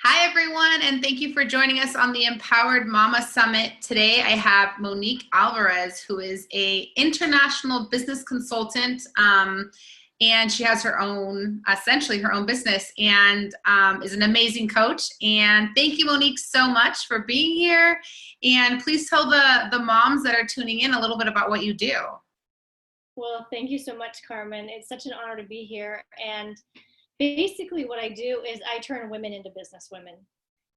Hi, everyone, and thank you for joining us on the Empowered Mama Summit. Today, I have Monique Alvarez, who is an international business consultant, and she has her own, essentially her own business, and is an amazing coach. And thank you, Monique, so much for being here. And please tell the moms that are tuning in a little bit about what you do. Well, thank you so much, Carmen. It's such an honor to be here. And basically what I do is I turn women into business women.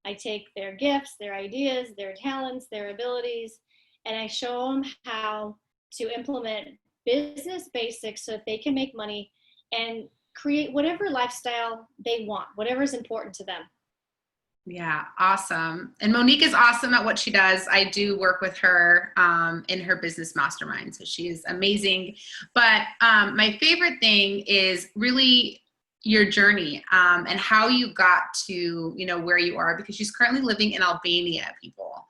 I take their gifts, their ideas, their talents, their abilities, and I show them how to implement business basics so that they can make money and create whatever lifestyle they want, whatever is important to them. Yeah, awesome. And Monique is awesome at what she does. I do work with her in her business mastermind, so she is amazing. But my favorite thing is really your journey and how you got to where you are, because she's currently living in Albania, people.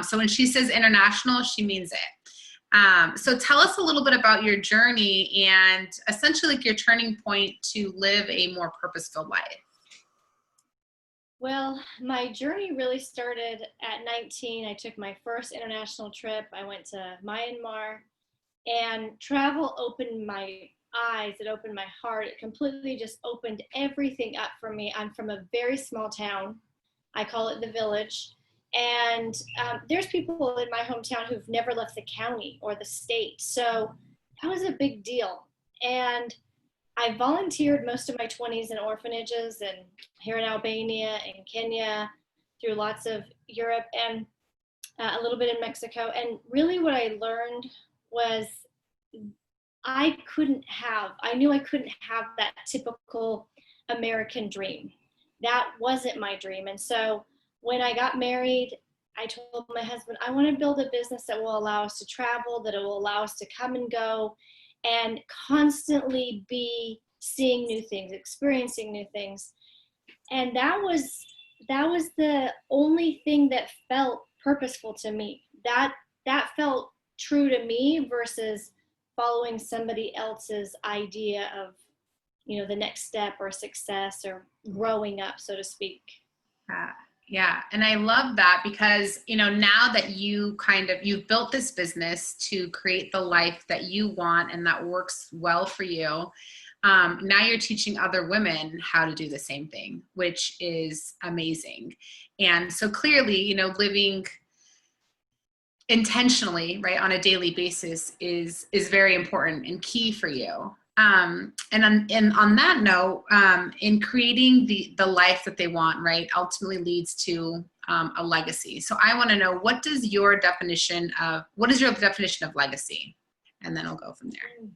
So when she says international, she means it. So tell us a little bit about your journey and essentially like your turning point to live a more purpose-filled life. Well, my journey really started at 19. I took my first international trip. I went to Myanmar, and travel opened my eyes. It opened my heart. It completely just opened everything up for me. I'm from a very small town. I call it the village. And there's people in my hometown who've never left the county or the state. So that was a big deal. And I volunteered most of my 20s in orphanages and here in Albania and Kenya, through lots of Europe and a little bit in Mexico. And really what I learned was I knew I couldn't have that typical American dream. That wasn't my dream. And so when I got married, I told my husband, I want to build a business that will allow us to travel, that it will allow us to come and go, and constantly be seeing new things, experiencing new things. And that was the only thing that felt purposeful to me. That felt true to me versus following somebody else's idea of, the next step or success or growing up, so to speak. Yeah. And I love that because, now that you've built this business to create the life that you want and that works well for you. Now you're teaching other women how to do the same thing, which is amazing. And so clearly, living intentionally, right, on a daily basis is very important and key for you. And on that note, in creating the life that they want, right, ultimately leads to a legacy. So I want to know, what is your definition of legacy? And then I'll go from there.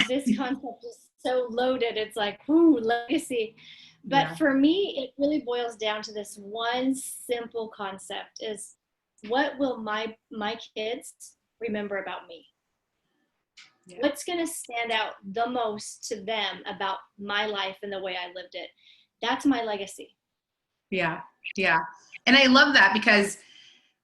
This concept is so loaded. It's like, ooh, legacy. But for me, it really boils down to this one simple concept: is what will my kids remember about me? Yeah. What's going to stand out the most to them about my life and the way I lived it? That's my legacy. Yeah. And I love that because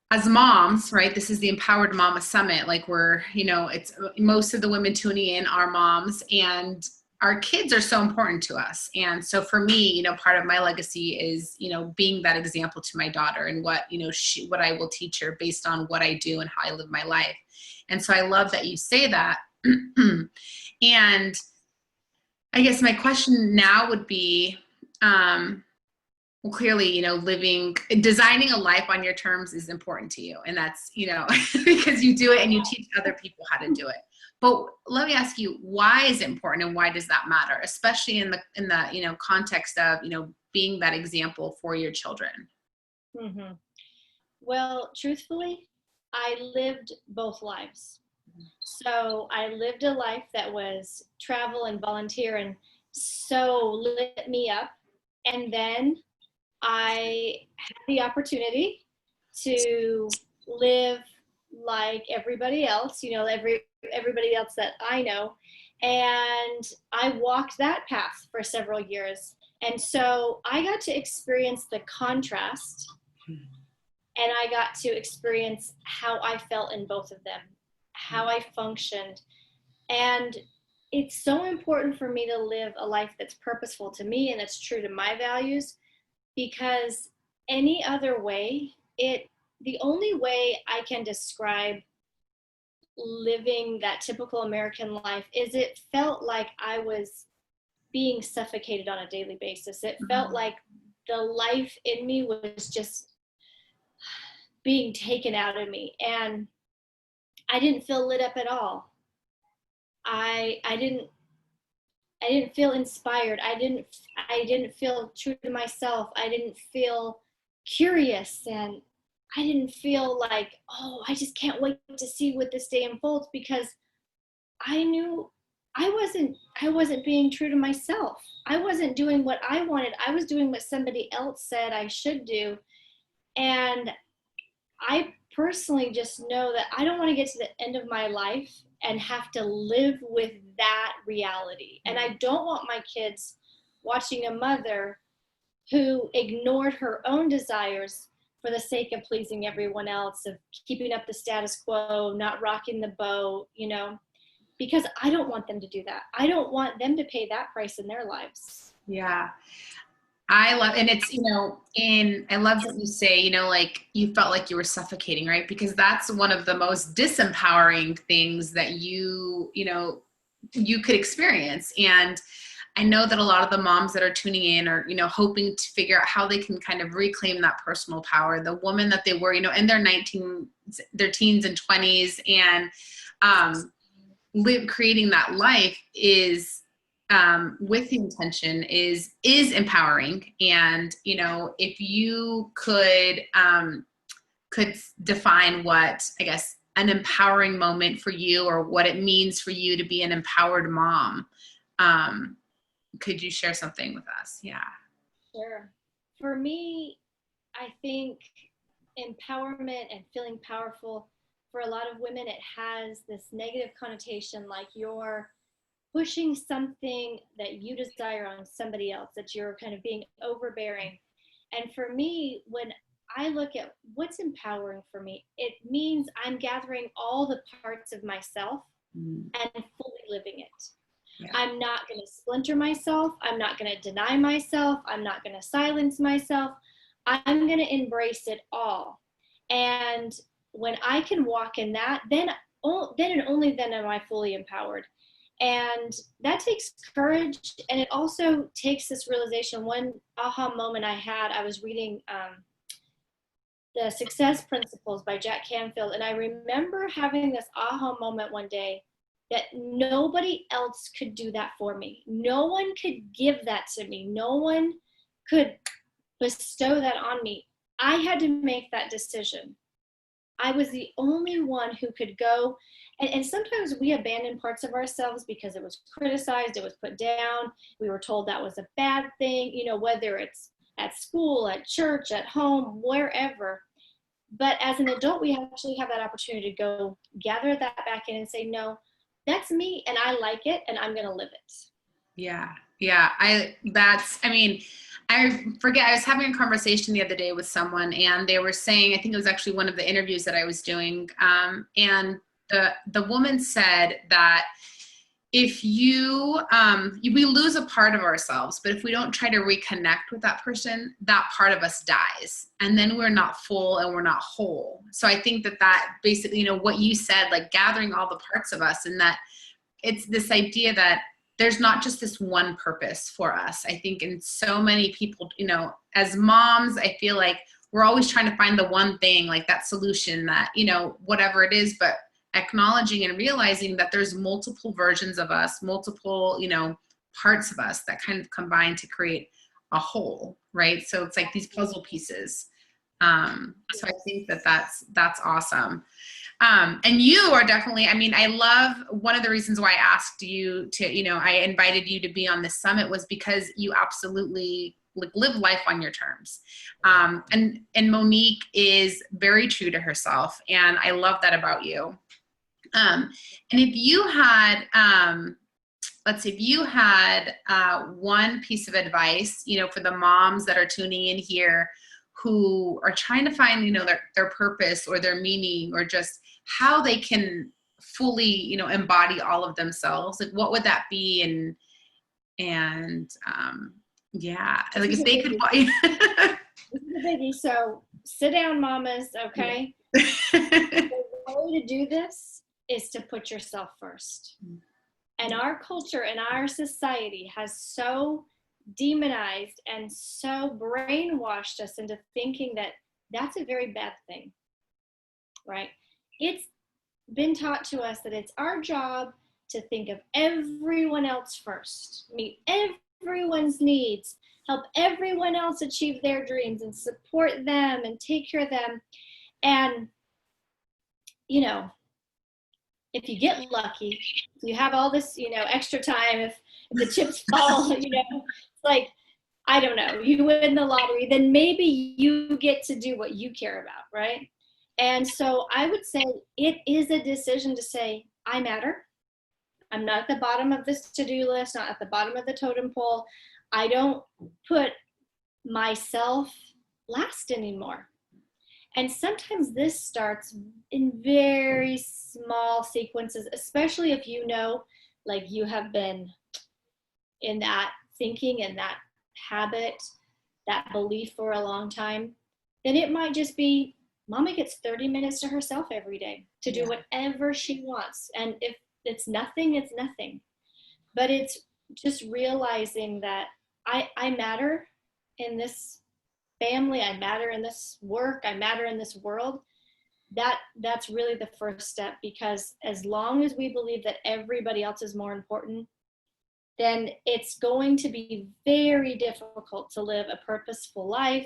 as moms, right, this is the Empowered Mama Summit. Like it's most of the women tuning in are moms, and our kids are so important to us. And so for me, part of my legacy is, being that example to my daughter and what I will teach her based on what I do and how I live my life. And so I love that you say that. And I guess my question now would be, well, clearly, designing a life on your terms is important to you. And that's, because you do it and you teach other people how to do it. But let me ask you, why is it important and why does that matter? Especially in the context of, being that example for your children. Mm-hmm. Well, truthfully, I lived both lives. So I lived a life that was travel and volunteer and so lit me up. And then I had the opportunity to live like everybody else, everybody else that I know. And I walked that path for several years. And so I got to experience the contrast, and I got to experience how I felt in both of them, how I functioned. And it's so important for me to live a life that's purposeful to me and that's true to my values, because any other way, the only way I can describe living that typical American life is it felt like I was being suffocated on a daily basis. It felt like the life in me was just being taken out of me, and I didn't feel lit up at all. I didn't feel inspired. I didn't feel true to myself. I didn't feel curious, and I didn't feel like, oh, I just can't wait to see what this day unfolds, because I knew I wasn't being true to myself. I wasn't doing what I wanted. I was doing what somebody else said I should do. And I personally just know that I don't want to get to the end of my life and have to live with that reality. And I don't want my kids watching a mother who ignored her own desires for the sake of pleasing everyone else, of keeping up the status quo, not rocking the boat, because I don't want them to do that. I don't want them to pay that price in their lives. Yeah. I love, and it's, I love what you say, like you felt like you were suffocating, right? Because that's one of the most disempowering things that you could experience. And I know that a lot of the moms that are tuning in are, hoping to figure out how they can kind of reclaim that personal power, the woman that they were, in their teens and 20s, and creating that life is, with the intention is empowering. And, if you could define what, I guess, an empowering moment for you, or what it means for you to be an empowered mom, could you share something with us? Yeah. Sure. For me, I think empowerment and feeling powerful, for a lot of women, it has this negative connotation, like you're pushing something that you desire on somebody else, that you're kind of being overbearing. And for me, when I look at what's empowering for me, it means I'm gathering all the parts of myself and fully living it. Yeah. I'm not going to splinter myself. I'm not going to deny myself. I'm not going to silence myself. I'm going to embrace it all. And when I can walk in that, then and only then am I fully empowered. And that takes courage. And it also takes this realization. One aha moment I had, I was reading The Success Principles by Jack Canfield. And I remember having this aha moment one day that nobody else could do that for me. No one could give that to me. No one could bestow that on me. I had to make that decision. I was the only one who could go. And sometimes we abandon parts of ourselves because it was criticized, it was put down. We were told that was a bad thing, whether it's at school, at church, at home, wherever. But as an adult, we actually have that opportunity to go gather that back in and say, no, that's me and I like it and I'm going to live it. Yeah. Yeah. I forget, I was having a conversation the other day with someone, and they were saying, I think it was actually one of the interviews that I was doing. And the woman said that if we lose a part of ourselves, but if we don't try to reconnect with that person, that part of us dies, and then we're not full and we're not whole. So I think that basically, what you said, like gathering all the parts of us, and that it's this idea that there's not just this one purpose for us. I think in so many people, as moms, I feel like we're always trying to find the one thing, like that solution, that, whatever it is, but acknowledging and realizing that there's multiple versions of us, multiple, parts of us that kind of combine to create a whole, right? So it's like these puzzle pieces. So I think that's awesome. And you are definitely, I love, one of the reasons why I asked you to, I invited you to be on this summit was because you absolutely live life on your terms. And Monique is very true to herself. And I love that about you. And if you had, let's see, if you had one piece of advice, for the moms that are tuning in here who are trying to find, their purpose or their meaning, or just how they can fully, embody all of themselves, like what would that be? And Yeah. This Like is if a they could, biggie. This is a biggie. So sit down, mamas, okay? The way to do this is to put yourself first. And our culture and our society has so demonized and so brainwashed us into thinking that that's a very bad thing, right? It's been taught to us that it's our job to think of everyone else first, meet everyone's needs, help everyone else achieve their dreams and support them and take care of them. And, you know, if you get lucky, if you have all this, you know, extra time, if the chips fall, you know, it's like, I don't know, you win the lottery, then maybe you get to do what you care about, right? And so I would say it is a decision to say, I matter. I'm not at the bottom of this to-do list, not at the bottom of the totem pole. I don't put myself last anymore. And sometimes this starts in very small sequences, especially if you know, like you have been in that thinking and that habit, that belief for a long time, then it might just be mama gets 30 minutes to herself every day to do whatever she wants. And if it's nothing, it's nothing. But it's just realizing that I matter in this family, I matter in this work, I matter in this world. That's really the first step, because as long as we believe that everybody else is more important, then it's going to be very difficult to live a purposeful life,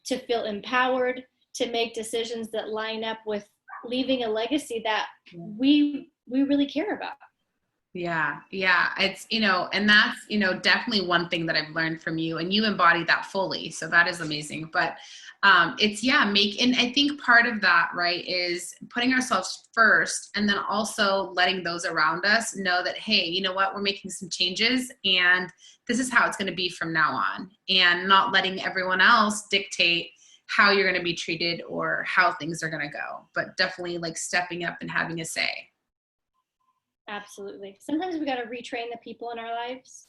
to feel empowered, to make decisions that line up with leaving a legacy that we really care about. Yeah. Yeah. It's, you know, and that's, you know, definitely one thing that I've learned from you, and you embody that fully. So that is amazing. But it's, and I think part of that, right, is putting ourselves first, and then also letting those around us know that, hey, you know what, we're making some changes and this is how it's going to be from now on, and not letting everyone else dictate how you're going to be treated or how things are going to go, but definitely like stepping up and having a say. Absolutely. Sometimes we got to retrain the people in our lives.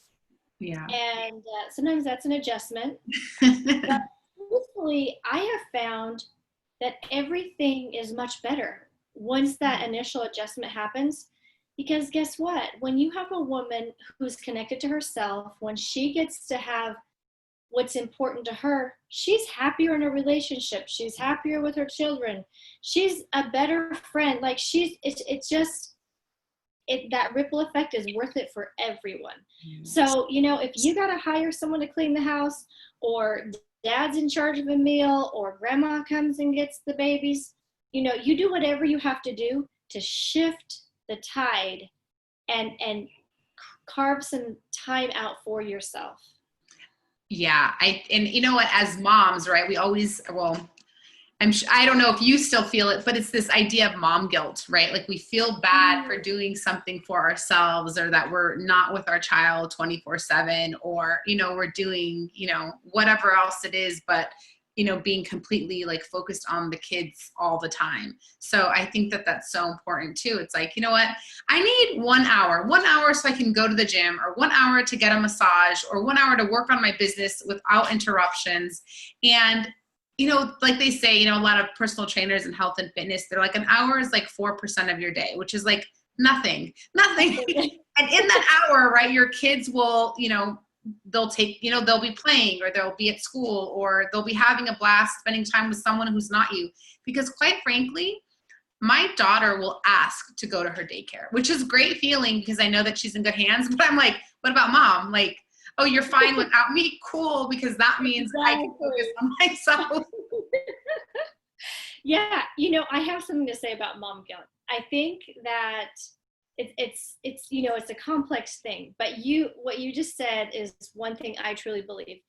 Yeah. And sometimes that's an adjustment. But truthfully, I have found that everything is much better once that initial adjustment happens. Because guess what? When you have a woman who's connected to herself, when she gets to have what's important to her, she's happier in a relationship. She's happier with her children. She's a better friend. Like it's just, that ripple effect is worth it for everyone. So, you know, if you got to hire someone to clean the house, or dad's in charge of a meal, or grandma comes and gets the babies, you know, you do whatever you have to do to shift the tide and carve some time out for yourself. Yeah. And you know what, as moms, right, we always, I don't know if you still feel it, but it's this idea of mom guilt, right? Like we feel bad for doing something for ourselves, or that we're not with our child 24/7, or, you know, we're doing, you know, whatever else it is, but, you know, being completely like focused on the kids all the time. So I think that that's so important too. It's like, you know what, I need 1 hour so I can go to the gym, or 1 hour to get a massage, or 1 hour to work on my business without interruptions. And you know, like they say, you know, a lot of personal trainers and health and fitness, they're like, an hour is like 4% of your day, which is like nothing. And in that hour, right, your kids will, you know, they'll take, you know, they'll be playing, or they'll be at school, or they'll be having a blast spending time with someone who's not you. Because quite frankly, my daughter will ask to go to her daycare, which is a great feeling because I know that she's in good hands. But I'm like, what about mom? Like, oh, you're fine without me? Cool, because that means I can focus on myself. Yeah, you know, I have something to say about mom guilt. I think that it's you know, it's a complex thing, but what you just said is one thing I truly believe.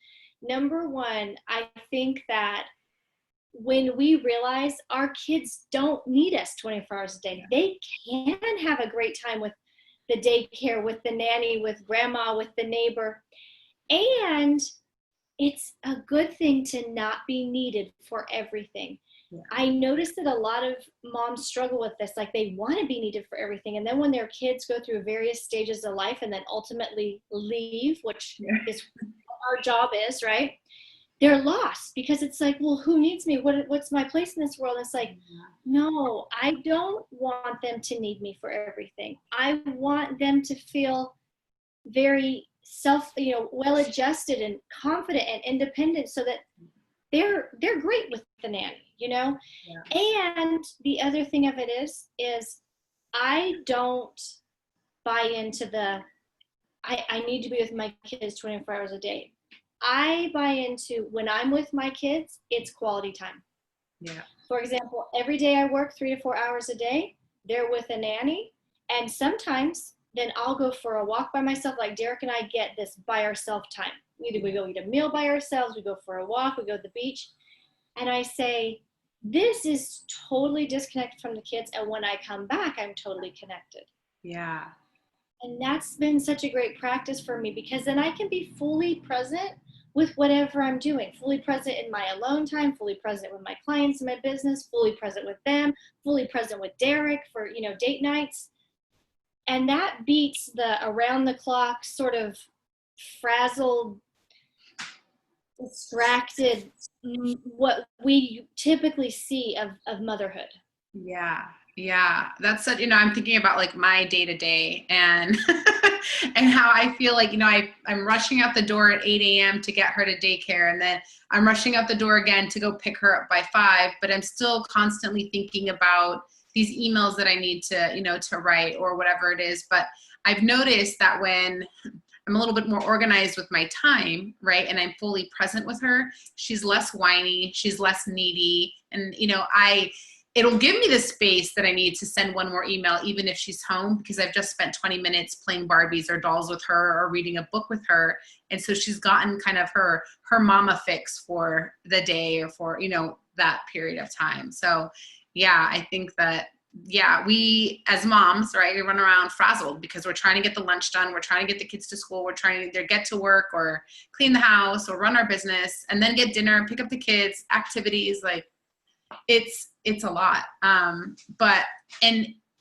Number one, I think that when we realize our kids don't need us 24 hours a day, they can have a great time with the daycare, with the nanny, with grandma, with the neighbor. And it's a good thing to not be needed for everything. Yeah. I noticed that a lot of moms struggle with this. Like they want to be needed for everything. And then when their kids go through various stages of life and then ultimately leave, which is our job is, right? They're lost because it's like, well, who needs me? What's my place in this world? And it's like, no, I don't want them to need me for everything. I want them to feel very well-adjusted and confident and independent so that they're great with the nanny, Yeah. And the other thing of it is I don't buy into I need to be with my kids 24 hours a day. I buy into when I'm with my kids, it's quality time. Yeah. For example, every day I work 3 to 4 hours a day, they're with a nanny. And sometimes then I'll go for a walk by myself. Like Derek and I get this by ourselves time. Either we go eat a meal by ourselves, we go for a walk, we go to the beach. And I say, this is totally disconnected from the kids. And when I come back, I'm totally connected. Yeah. And that's been such a great practice for me because then I can be fully present with whatever I'm doing, fully present in my alone time, fully present with my clients in my business, fully present with them, fully present with Derek for, date nights. And that beats the around the clock sort of frazzled, distracted, what we typically see of motherhood. Yeah. Yeah. That's such, I'm thinking about like my day to day and, and how I feel like, I'm rushing out the door at 8 a.m. to get her to daycare. And then I'm rushing out the door again to go pick her up by 5, but I'm still constantly thinking about these emails that I need to, to write or whatever it is. But I've noticed that when I'm a little bit more organized with my time, right, and I'm fully present with her, she's less whiny, she's less needy. And, it'll give me the space that I need to send one more email, even if she's home, because I've just spent 20 minutes playing Barbies or dolls with her or reading a book with her. And so she's gotten kind of her mama fix for the day or for, that period of time. So yeah, I think that, we as moms, right, we run around frazzled because we're trying to get the lunch done. We're trying to get the kids to school. We're trying to either get to work or clean the house or run our business and then get dinner, pick up the kids, activities. Like it's a lot. But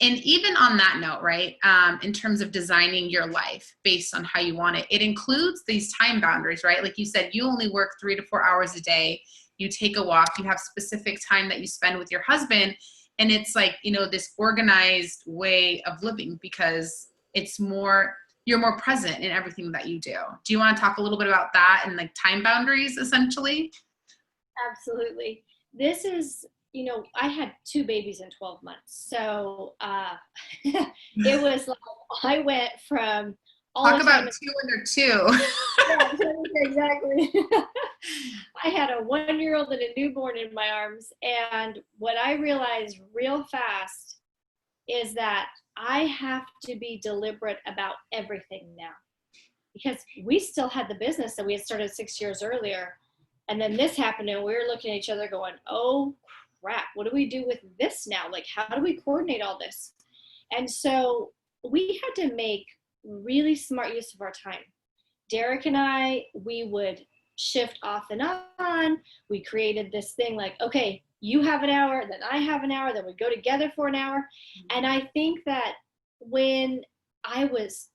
even on that note, right, in terms of designing your life based on how you want it, it includes these time boundaries, right? Like you said, you only work 3 to 4 hours a day. You take a walk, you have specific time that you spend with your husband. And it's like, this organized way of living because you're more present in everything that you do. Do you want to talk a little bit about that and like time boundaries essentially? Absolutely. This is, I had 2 babies in 12 months. So it was like, I went from talk about 2 under 2. Yeah, exactly. I had a 1-year-old and a newborn in my arms. And what I realized real fast is that I have to be deliberate about everything now because we still had the business that we had started 6 years earlier. And then this happened and we were looking at each other going, oh crap, what do we do with this now? Like, how do we coordinate all this? And so we had to make really smart use of our time. Derek and I, we would shift off and on. We created this thing like, okay, you have an hour, then I have an hour, then we go together for an hour. And I think that when I was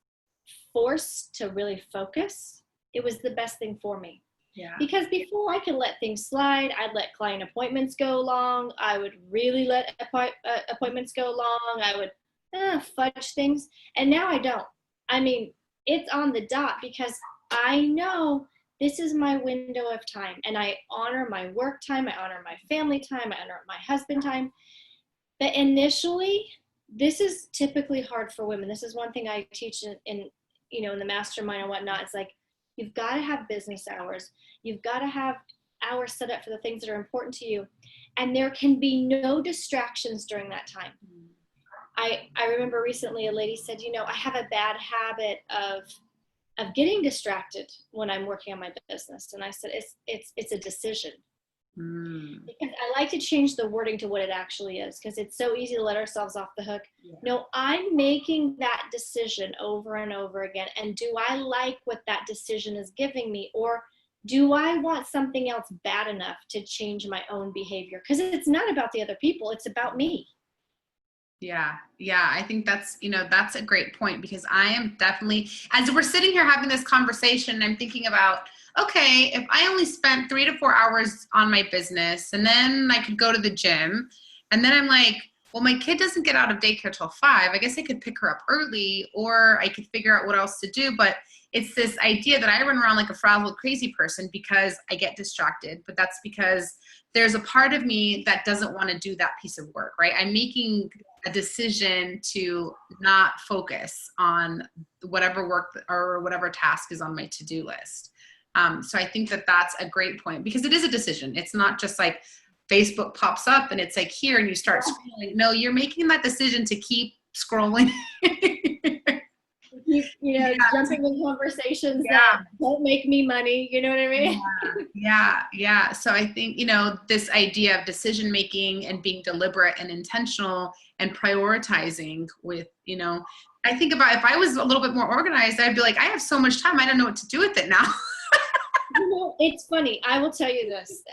forced to really focus, it was the best thing for me. Yeah. Because before I could let things slide, I'd let client appointments go long. I would really let appointments go long. I would fudge things. And now I don't. I mean, it's on the dot because I know this is my window of time and I honor my work time. I honor my family time. I honor my husband time. But initially, this is typically hard for women. This is one thing I teach in the mastermind and whatnot. It's like, you've got to have business hours. You've got to have hours set up for the things that are important to you. And there can be no distractions during that time. I remember recently a lady said, I have a bad habit of getting distracted when I'm working on my business. And I said, it's a decision. Because I like to change the wording to what it actually is, because it's so easy to let ourselves off the hook. Yeah. No, I'm making that decision over and over again. And do I like what that decision is giving me? Or do I want something else bad enough to change my own behavior? Because it's not about the other people. It's about me. Yeah. I think that's a great point because I am definitely, as we're sitting here having this conversation, I'm thinking about okay, if I only spent 3 to 4 hours on my business and then I could go to the gym, and then I'm like, well, my kid doesn't get out of daycare till 5. I guess I could pick her up early, or I could figure out what else to do. But it's this idea that I run around like a frazzled crazy person because I get distracted. But that's because there's a part of me that doesn't want to do that piece of work, right? I'm making a decision to not focus on whatever work or whatever task is on my to-do list. So I think that that's a great point, because it is a decision. It's not just like Facebook pops up and it's like here and you start scrolling. No, you're making that decision to keep scrolling. Jumping in conversations that don't make me money. You know what I mean? Yeah. So I think, this idea of decision making and being deliberate and intentional and prioritizing with, I think about if I was a little bit more organized, I'd be like, I have so much time. I don't know what to do with it now. It's funny. I will tell you this.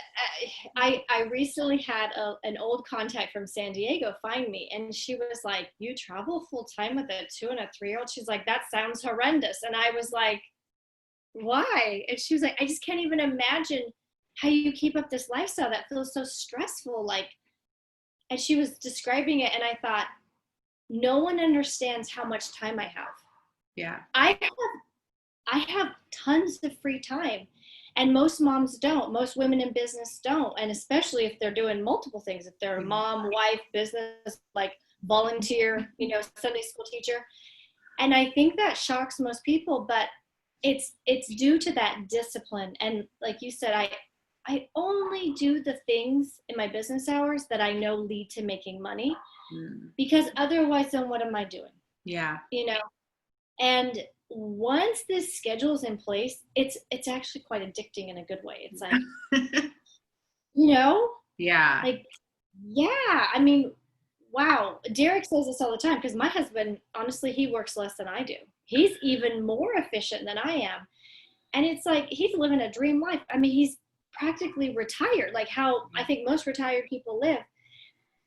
I recently had an old contact from San Diego find me, and she was like, you travel full time with a 2 and a 3-year-old? She's like, that sounds horrendous. And I was like, why? And she was like, I just can't even imagine how you keep up this lifestyle that feels so stressful. And she was describing it, and I thought, no one understands how much time I have. Yeah. I have tons of free time. And most moms don't. Most women in business don't. And especially if they're doing multiple things, if they're a mom, wife, business, like volunteer, Sunday school teacher. And I think that shocks most people, but it's due to that discipline. And like you said, I only do the things in my business hours that I know lead to making money, because otherwise, then what am I doing? Yeah. And once this schedule is in place, it's actually quite addicting in a good way. It's like, Yeah. Like, yeah. I mean, wow. Derek says this all the time, because my husband, honestly, he works less than I do. He's even more efficient than I am. And it's like, he's living a dream life. I mean, he's practically retired, like how I think most retired people live.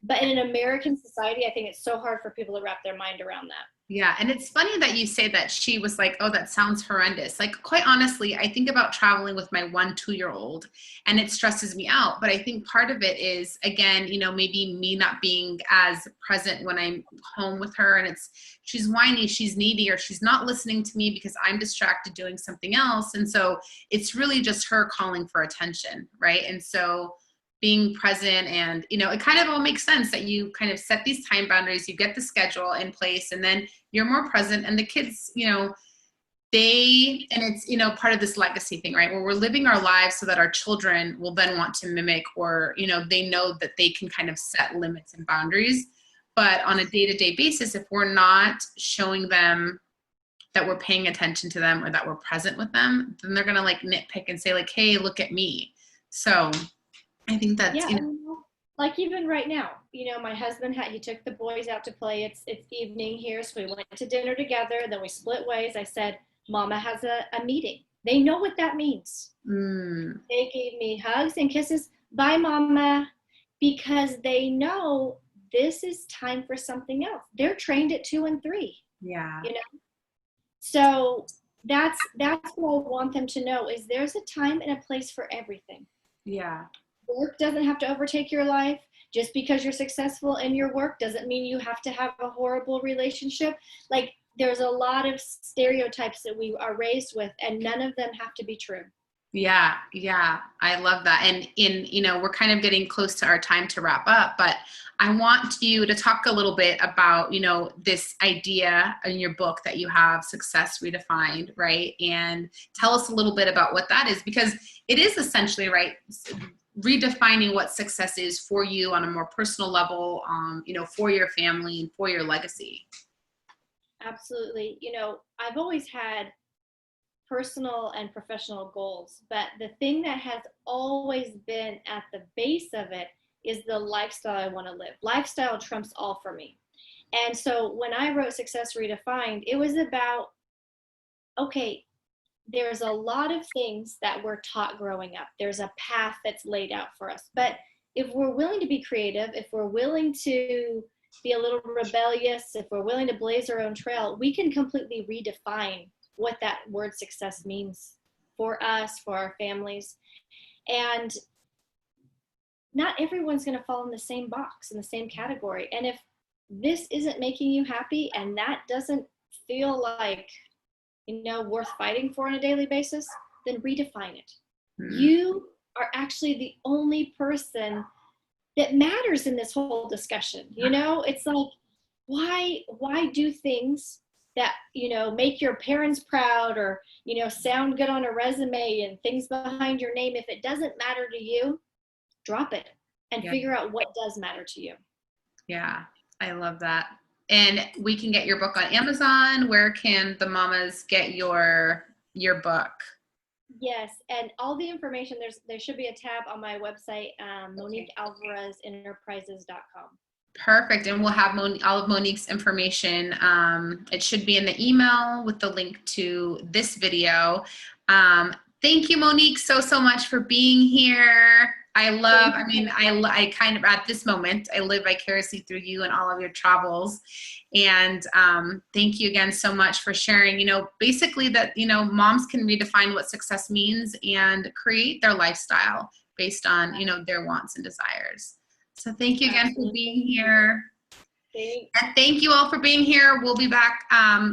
But in an American society, I think it's so hard for people to wrap their mind around that. Yeah. And it's funny that you say that she was like, oh, that sounds horrendous. Like, quite honestly, I think about traveling with my 1 2-year-old and it stresses me out. But I think part of it is, again, maybe me not being as present when I'm home with her, and she's whiny, she's needy, or she's not listening to me because I'm distracted doing something else. And so it's really just her calling for attention. Right. And so being present, and it kind of all makes sense that you kind of set these time boundaries, you get the schedule in place, and then you're more present. And the kids, and it's part of this legacy thing, right, where we're living our lives so that our children will then want to mimic, or they know that they can kind of set limits and boundaries. But on a day-to-day basis, if we're not showing them that we're paying attention to them or that we're present with them, then they're gonna like nitpick and say like, hey, look at me. So I think that's, like even right now, my husband he took the boys out to play. It's evening here. So we went to dinner together. Then we split ways. I said, Mama has a meeting. They know what that means. They gave me hugs and kisses. Bye, Mama. Because they know this is time for something else. They're trained at 2 and 3. Yeah. So that's what I want them to know, is there's a time and a place for everything. Yeah. Work doesn't have to overtake your life. Just because you're successful in your work doesn't mean you have to have a horrible relationship. Like, there's a lot of stereotypes that we are raised with, and none of them have to be true. Yeah. I love that. And we're kind of getting close to our time to wrap up, but I want you to talk a little bit about, this idea in your book that you have, Success Redefined, right? And tell us a little bit about what that is, because it is essentially, right, redefining what success is for you on a more personal level, for your family and for your legacy. Absolutely. I've always had personal and professional goals, but the thing that has always been at the base of it is the lifestyle I want to live. Lifestyle trumps all for me. And so when I wrote Success Redefined, it was about, okay, there's a lot of things that we're taught growing up. There's a path that's laid out for us. But if we're willing to be creative, if we're willing to be a little rebellious, if we're willing to blaze our own trail, we can completely redefine what that word success means for us, for our families. And not everyone's going to fall in the same box, in the same category. And if this isn't making you happy and that doesn't feel like, worth fighting for on a daily basis, then redefine it. You are actually the only person that matters in this whole discussion. It's like, why do things that, make your parents proud or, sound good on a resume and things behind your name? If it doesn't matter to you, drop it and figure out what does matter to you. Yeah, I love that. And we can get your book on Amazon. Where can the mamas get your book? Yes, and all the information, there should be a tab on my website, MoniqueAlvarezEnterprises.com. Perfect, and we'll have all of Monique's information. It should be in the email with the link to this video. Thank you, Monique, so much for being here. I kind of, at this moment, I live vicariously through you and all of your travels. And thank you again so much for sharing, basically that, moms can redefine what success means and create their lifestyle based on, their wants and desires. So thank you again for being here. Thanks. And thank you all for being here. We'll be back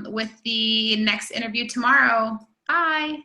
with the next interview tomorrow. Bye.